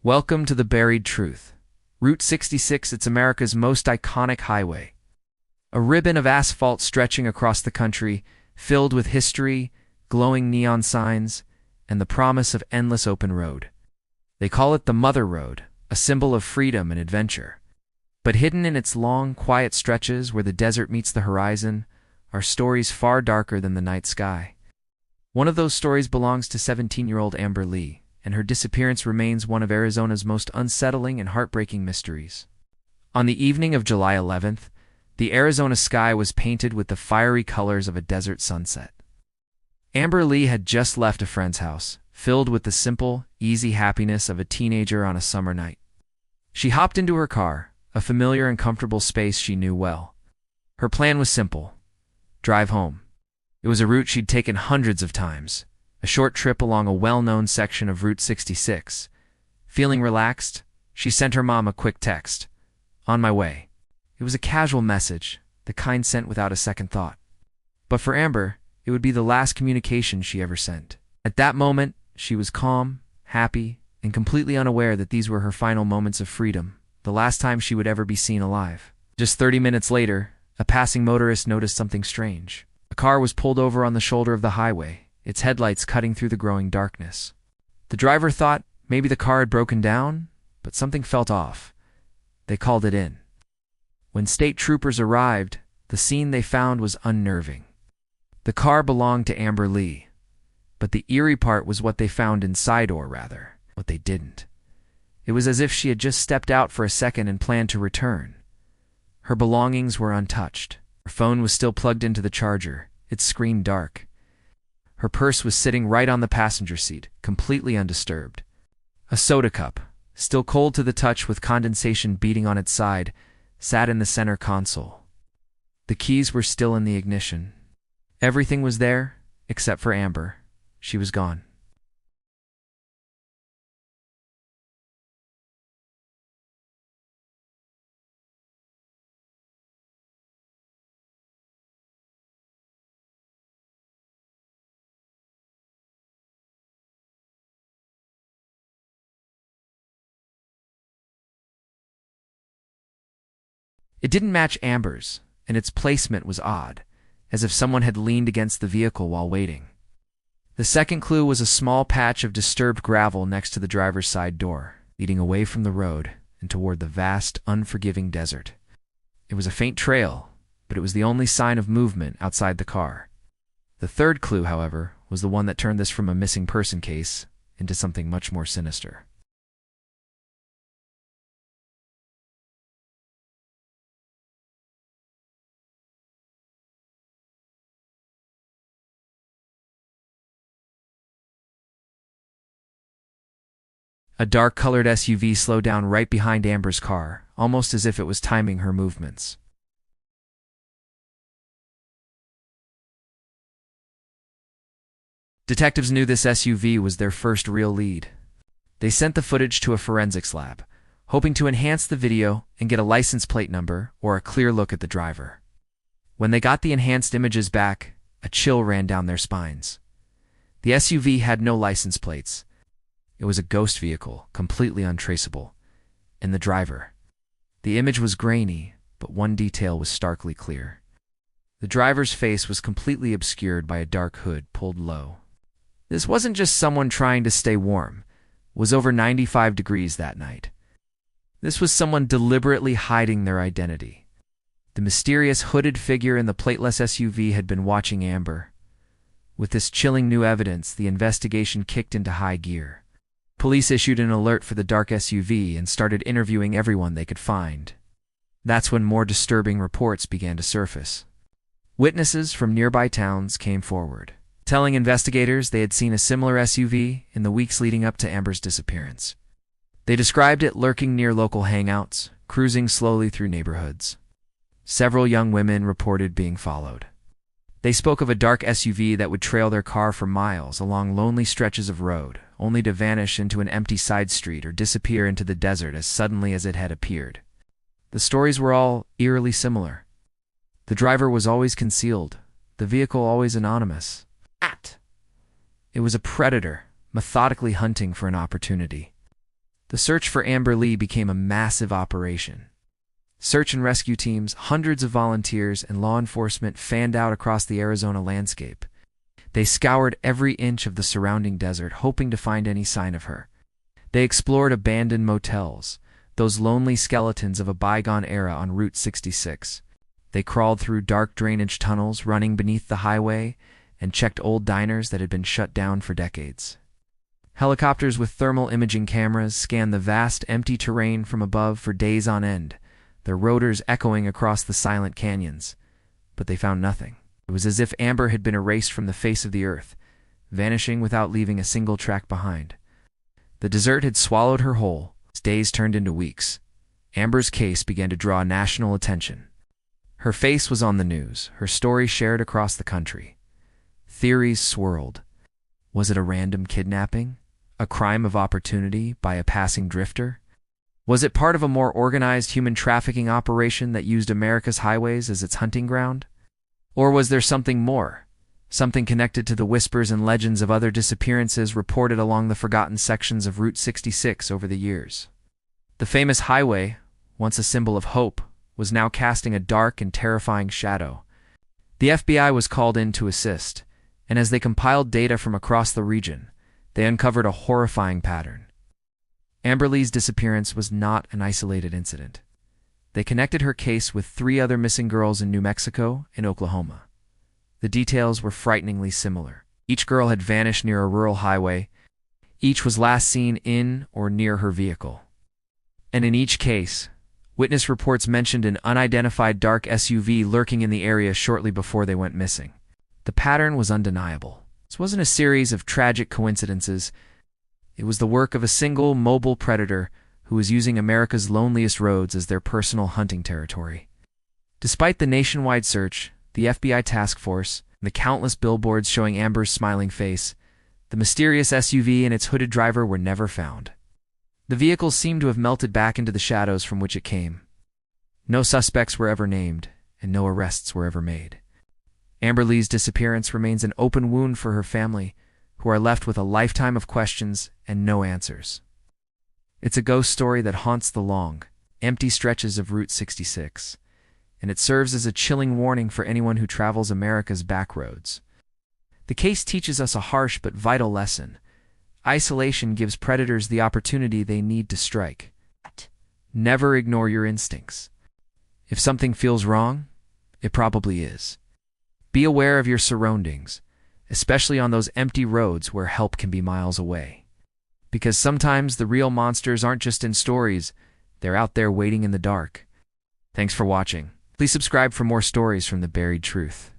Welcome to the buried truth. Route 66, it's America's most iconic highway. A ribbon of asphalt stretching across the country, filled with history, glowing neon signs, and the promise of endless open road. They call it the Mother Road, a symbol of freedom and adventure. But hidden in its long, quiet stretches where the desert meets the horizon are stories far darker than the night sky. One of those stories belongs to 17-year-old Amber Lee, and her disappearance remains one of Arizona's most unsettling and heartbreaking mysteries. On the evening of July 11th, the Arizona sky was painted with the fiery colors of a desert sunset. Amber Lee had just left a friend's house, filled with the simple, easy happiness of a teenager on a summer night. She hopped into her car, a familiar and comfortable space she knew well. Her plan was simple: drive home. It was a route she'd taken hundreds of times, a short trip along a well-known section of Route 66. Feeling relaxed, she sent her mom a quick text. "On my way." It was a casual message, the kind sent without a second thought. But for Amber, it would be the last communication she ever sent. At that moment, she was calm, happy, and completely unaware that these were her final moments of freedom, the last time she would ever be seen alive. Just 30 minutes later, a passing motorist noticed something strange. A car was pulled over on the shoulder of the highway, its headlights cutting through the growing darkness. The driver thought maybe the car had broken down, but something felt off. They called it in. When state troopers arrived, the scene they found was unnerving. The car belonged to Amber Lee, but the eerie part was what they found inside, or rather, what they didn't. It was as if she had just stepped out for a second and planned to return. Her belongings were untouched. Her phone was still plugged into the charger, its screen dark. Her purse was sitting right on the passenger seat, completely undisturbed. A soda cup, still cold to the touch with condensation beating on its side, sat in the center console. The keys were still in the ignition. Everything was there, except for Amber. She was gone. It didn't match Amber's, and its placement was odd, as if someone had leaned against the vehicle while waiting. The second clue was a small patch of disturbed gravel next to the driver's side door, leading away from the road and toward the vast, unforgiving desert. It was a faint trail, but it was the only sign of movement outside the car. The third clue, however, was the one that turned this from a missing person case into something much more sinister. A dark-colored SUV slowed down right behind Amber's car, almost as if it was timing her movements. Detectives knew this SUV was their first real lead. They sent the footage to a forensics lab, hoping to enhance the video and get a license plate number or a clear look at the driver. When they got the enhanced images back, a chill ran down their spines. The SUV had no license plates. It was a ghost vehicle, completely untraceable. And the driver. The image was grainy, but one detail was starkly clear. The driver's face was completely obscured by a dark hood pulled low. This wasn't just someone trying to stay warm. It was over 95 degrees that night. This was someone deliberately hiding their identity. The mysterious hooded figure in the plateless SUV had been watching Amber. With this chilling new evidence, the investigation kicked into high gear. Police issued an alert for the dark SUV and started interviewing everyone they could find. That's when more disturbing reports began to surface. Witnesses from nearby towns came forward, telling investigators they had seen a similar SUV in the weeks leading up to Amber's disappearance. They described it lurking near local hangouts, cruising slowly through neighborhoods. Several young women reported being followed. They spoke of a dark SUV that would trail their car for miles along lonely stretches of road, only to vanish into an empty side street or disappear into the desert as suddenly as it had appeared. The stories were all eerily similar. The driver was always concealed, the vehicle always anonymous. It was a predator, methodically hunting for an opportunity. The search for Amber Lee became a massive operation. Search and rescue teams, hundreds of volunteers, and law enforcement fanned out across the Arizona landscape. They scoured every inch of the surrounding desert, hoping to find any sign of her. They explored abandoned motels, those lonely skeletons of a bygone era on Route 66. They crawled through dark drainage tunnels running beneath the highway and checked old diners that had been shut down for decades. Helicopters with thermal imaging cameras scanned the vast, empty terrain from above for days on end, their rotors echoing across the silent canyons. But they found nothing. It was as if Amber had been erased from the face of the earth, vanishing without leaving a single track behind. The desert had swallowed her whole. As days turned into weeks, Amber's case began to draw national attention. Her face was on the news, her story shared across the country. Theories swirled. Was it a random kidnapping? A crime of opportunity by a passing drifter? Was it part of a more organized human trafficking operation that used America's highways as its hunting ground? Or was there something more? Something connected to the whispers and legends of other disappearances reported along the forgotten sections of Route 66 over the years? The famous highway, once a symbol of hope, was now casting a dark and terrifying shadow. The FBI was called in to assist, and as they compiled data from across the region, they uncovered a horrifying pattern. Amber Lee's disappearance was not an isolated incident. They connected her case with 3 other missing girls in New Mexico and Oklahoma. The details were frighteningly similar. Each girl had vanished near a rural highway. Each was last seen in or near her vehicle. And in each case, witness reports mentioned an unidentified dark SUV lurking in the area shortly before they went missing. The pattern was undeniable. This wasn't a series of tragic coincidences. It was the work of a single mobile predator who was using America's loneliest roads as their personal hunting territory. Despite the nationwide search, the FBI task force, and the countless billboards showing Amber's smiling face, the mysterious SUV and its hooded driver were never found. The vehicle seemed to have melted back into the shadows from which it came. No suspects were ever named, and no arrests were ever made. Amber Lee's disappearance remains an open wound for her family, who are left with a lifetime of questions and no answers. It's a ghost story that haunts the long, empty stretches of Route 66, and it serves as a chilling warning for anyone who travels America's back roads. The case teaches us a harsh but vital lesson. Isolation gives predators the opportunity they need to strike. Never ignore your instincts. If something feels wrong, it probably is. Be aware of your surroundings, especially on those empty roads where help can be miles away. Because sometimes the real monsters aren't just in stories, they're out there waiting in the dark. Thanks for watching. Please subscribe for more stories from the buried truth.